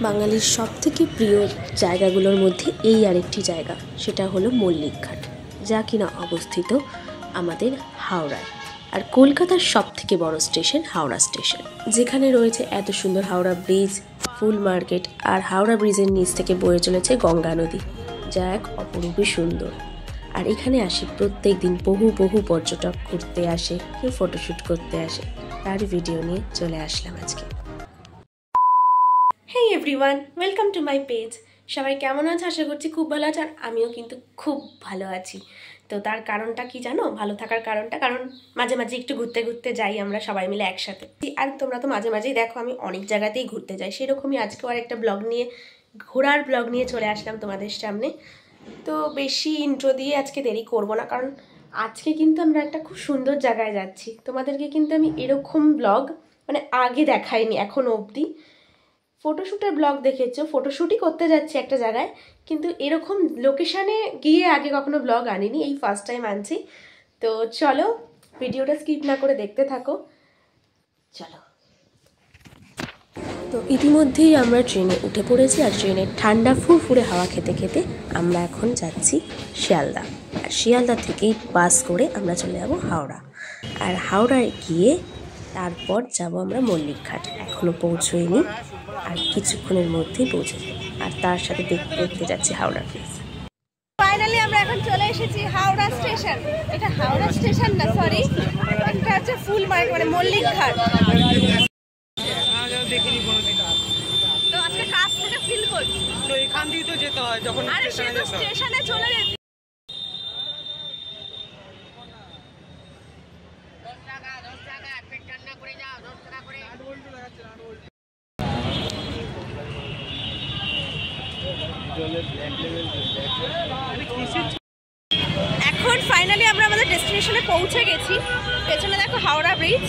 বাঙালির সবথেকে প্রিয় জায়গাগুলোর মধ্যে এই আরেকটি জায়গা, সেটা হলো মল্লিকঘাট, যা কিনা অবস্থিত আমাদের হাওড়ায়। আর কলকাতার সবথেকে বড় স্টেশন হাওড়া স্টেশন, যেখানে রয়েছে এত সুন্দর হাওড়া ব্রিজ, ফুল মার্কেট, আর হাওড়া ব্রিজের নিচ থেকে বয়ে চলেছে গঙ্গা নদী, যা এক অপরূপই সুন্দর। আর এখানে আসে প্রত্যেক দিন বহু বহু পর্যটক ঘুরতে আসে, কেউ ফটোশ্যুট করতে আসে। তার ভিডিও নিয়ে চলে আসলাম আজকে। হেই everyone, welcome to my page. সবাই কেমন আছে? আশা করছি খুব ভালো আছে, আর আমিও কিন্তু খুব ভালো আছি। তো তার কারণটা কি জানো? ভালো থাকার কারণটা, কারণ মাঝে মাঝে একটু ঘুরতে ঘুরতে যাই আমরা সবাই মিলে একসাথে। আর তোমরা তো মাঝে মাঝেই দেখো আমি অনেক জায়গাতেই ঘুরতে যাই, সেরকমই আজকেও আর একটা ঘোরার ব্লগ নিয়ে চলে আসলাম তোমাদের সামনে। তো বেশি ইন্ট্রো দিয়ে আজকে দেরি করবো না, কারণ আজকে কিন্তু আমরা একটা খুব সুন্দর জায়গায় যাচ্ছি। তোমাদেরকে কিন্তু আমি এরকম ব্লগ আগে দেখাইনি এখনো অবধি। ফটোশ্যুটের ব্লগ দেখেছো, ফটোশ্যুটই করতে যাচ্ছি একটা জায়গায়, কিন্তু এরকম লোকেশানে গিয়ে আগে কখনো ব্লগ আনিনি, এই ফার্স্ট টাইম আনছি। তো চলো ভিডিওটা স্কিপ না করে দেখতে থাকো, চলো। তো ইতিমধ্যেই আমরা ট্রেনে উঠে পড়েছি, আর ট্রেনের ঠান্ডা ফুরফুরে হাওয়া খেতে খেতে আমরা এখন যাচ্ছি শিয়ালদা। আর শিয়ালদা থেকেই বাস করে আমরা চলে যাবো হাওড়া, আর হাওড়ায় গিয়ে তারপর যাব আমরা মল্লিকঘাট। এখনও পৌঁছইনি, আর কিছুক্ষণের মধ্যেই পৌঁছে যাব। আর তার সাথে দেখতে যাচ্ছি হাওড়া ব্রিজ। ফাইনালি আমরা এখন চলে এসেছি হাওড়া স্টেশন। এটা হাওড়া স্টেশন না, সরি, এটা হচ্ছে ফুল মার্কেট মল্লিকঘাট। তো আজকে কাছ থেকে ফিল করছি, তো এখান দিয়ে তো যেতে হয় যখন স্টেশনে চলে যেতে। এখন ফাইনালি আমরা আমাদের ডেস্টিনেশনে পৌঁছে গেছি। পেছনে দেখো হাওড়া ব্রিজ,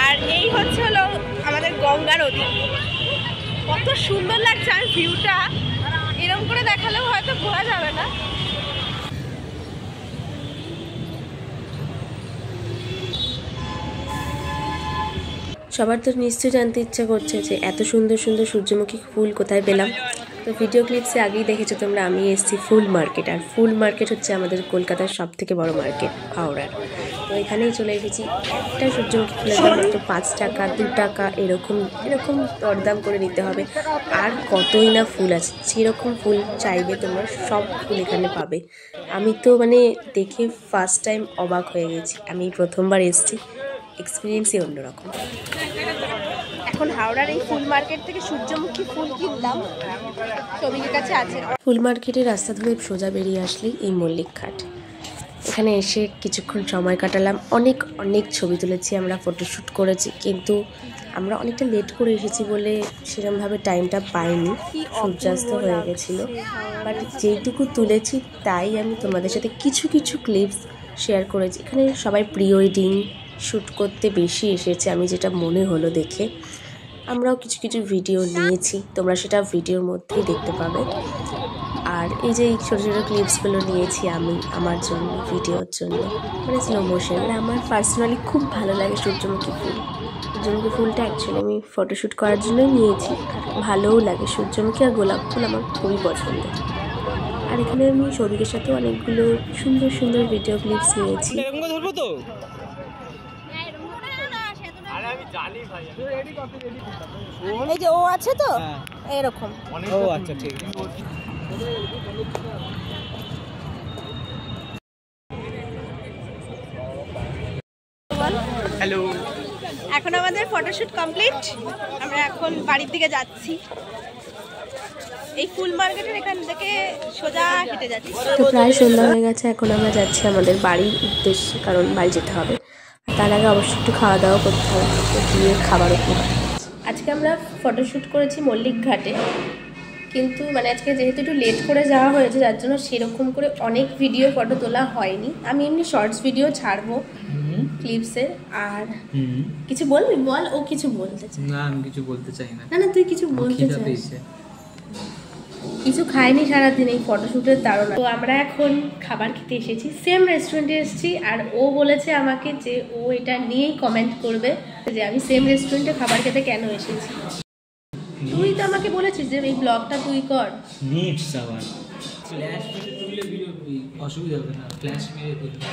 আর এই হলো আমাদের গঙ্গা নদী। কত সুন্দর লাগছে, আর ভিউটা এরকম করে দেখালেও হয়তো বোঝা যাবে না। সবার তো নিশ্চয়ই জানতে ইচ্ছা করছে যে এত সুন্দর সুন্দর সূর্যমুখী ফুল কোথায় পেলাম। তো ভিডিও ক্লিপসে আগেই দেখেছো তোমরা, আমি এসেছি ফুল মার্কেট। আর ফুল মার্কেট হচ্ছে আমাদের কলকাতার সবথেকে বড় মার্কেট হাওড়ার। তো এখানেই চলে এসেছি। একটা সূর্যমুখী ফুলের দাম মাত্র 5 টাকা, 2 টাকা, এরকম দরদাম করে নিতে হবে। আর কতই না ফুল আছে, যেরকম ফুল চাইবে তোমরা সব ফুল এখানে পাবে। আমি তো দেখে ফার্স্ট টাইম অবাক হয়ে গেছি, আমি প্রথমবার এসেছি, এক্সপিরিয়েন্সই অন্যরকম। এখন হাওড়ার এই ফুল মার্কেট থেকে সূর্যমুখী ফুল কিনলাম, ছবির কাছে আছে। ফুল মার্কেটের রাস্তা ধরে সোজা বেরিয়ে আসলেই এই মল্লিকঘাট। এখানে এসে কিছুক্ষণ সময় কাটালাম, অনেক ছবি তুলেছি আমরা, ফটোশ্যুট করেছি, কিন্তু আমরা অনেকটা লেট করে এসেছি বলে সেরকমভাবে টাইমটা পাইনি, সূর্যাস্ত হয়ে গেছিলো। বাট যেইটুকু তুলেছি তাই আমি তোমাদের সাথে কিছু ক্লিপস শেয়ার করেছি। এখানে সবাই প্রি ওয়েডিং শ্যুট করতে বেশি এসেছে, আমি যেটা মনে হলো দেখে। আমরাও কিছু ভিডিও নিয়েছি, তোমরা সেটা ভিডিওর মধ্যেই দেখতে পাবে। আর এই যে ছোটো ক্লিপসগুলো নিয়েছি আমি আমার জন্য, ভিডিওর জন্য, স্লো মোশন। আমার পার্সোনালি খুব ভালো লাগে সূর্যমুখী ফুলটা অ্যাকচুয়ালি আমি ফটোশ্যুট করার জন্যই নিয়েছি, আর ভালোও লাগে। সূর্যমুখী আর গোলাপ ফুল আমার খুবই পছন্দ। আর এখানে আমি সৌভিকের সাথে অনেকগুলো সুন্দর ভিডিও ক্লিপস নিয়েছি। এই যে ও আছে তো এরকম। ও আচ্ছা, ঠিক আছে। হ্যালো, এখন আমাদের ফটোশুট কমপ্লিট, আমরা এখন বাড়ির দিকে যাচ্ছি। এই ফুল মার্কেটের এখান থেকে সোজা হেঁটে যাচ্ছি। তো প্রায় সন্ধ্যা হয়ে গেছে, এখন আমরা যাচ্ছি আমাদের বাড়ির উদ্দেশ্যে, কারণ বাড়ি যেতে হবে। তার আগে অবশ্যই একটু খাওয়া দাওয়া করতে হবে, গিয়ে খাবারও কিনা। আজকে আমরা ফটোশ্যুট করেছি মল্লিকঘাটে, কিন্তু আজকে যেহেতু একটু লেট করে যাওয়া হয়েছে, যার জন্য সেরকম করে অনেক ভিডিও ফটো তোলা হয়নি। আমি এমনি শর্টস ভিডিও ছাড়বো ক্লিপসের। আর কিছু বলবি? বল। ও কিছু বলতে চাই না, আমি কিছু বলতে চাই না। না তুই কিছু বলতে চাইছিস? কিছু খাইনি সারাদিন এই ফটোশ্যুটের তাড়না। তো আমরা এখন খাবার খেতে এসেছি, সেম রেস্টুরেন্টে এসেছি। আর ও বলেছে আমাকে যে ও এটা নিয়েই কমেন্ট করবে যে আমি সেম রেস্টুরেন্টে খাবার খেতে কেন এসেছি। তুই তো আমাকে বলেছিস যে এই ব্লগটা তুই কর। নিটস আবার ফ্ল্যাশ মেরে তুললে অসুবিধা হবে না, ফ্ল্যাশ মেরে তুললে।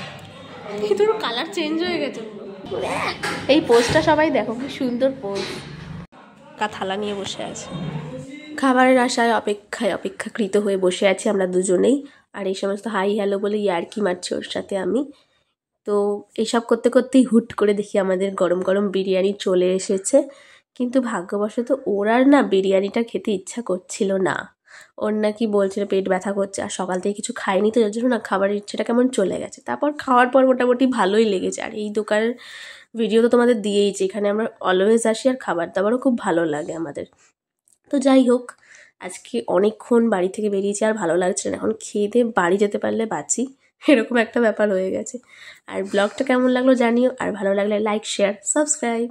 তোর কালার চেঞ্জ হয়ে গেছে। এই পোস্টটা সবাই দেখো, কি সুন্দর পোস্ট। থালা নিয়ে বসে আছে। খাবারের আশায় অপেক্ষাকৃত হয়ে বসে আছি আমরা দুজনেই। আর এই সমস্ত হাই হ্যালো বলে ইয়ার্কি মারছি ওর সাথে আমি। তো এইসব করতে করতেই হুট করে দেখি আমাদের গরম গরম বিরিয়ানি চলে এসেছে। কিন্তু ভাগ্যবশত ওর আর না বিরিয়ানিটা খেতে ইচ্ছা করছিল না। ওর নাকি বলছিল পেট ব্যথা করছে, আর সকাল থেকে কিছু খায়নি, তো যার জন্য না খাবারের ইচ্ছেটা কেমন চলে গেছে। তারপর খাওয়ার পর মোটামুটি ভালোই লেগেছে। আর এই দোকানের ভিডিও তো তোমাদের দিয়েইছি, এখানে আমরা অলওয়েজ আসি আর খাবার দাবারও খুব ভালো লাগে আমাদের। তো যাই হোক, আজকে অনেকক্ষণ বাড়ি থেকে বেরিয়েছি আর ভালো লাগছে না, এখন খেয়ে দিয়ে বাড়ি যেতে পারলে বাঁচি, এরকম একটা ব্যাপার হয়ে গেছে। আর ব্লগটা কেমন লাগলো জানিও, আর ভালো লাগলে লাইক শেয়ার সাবস্ক্রাইব।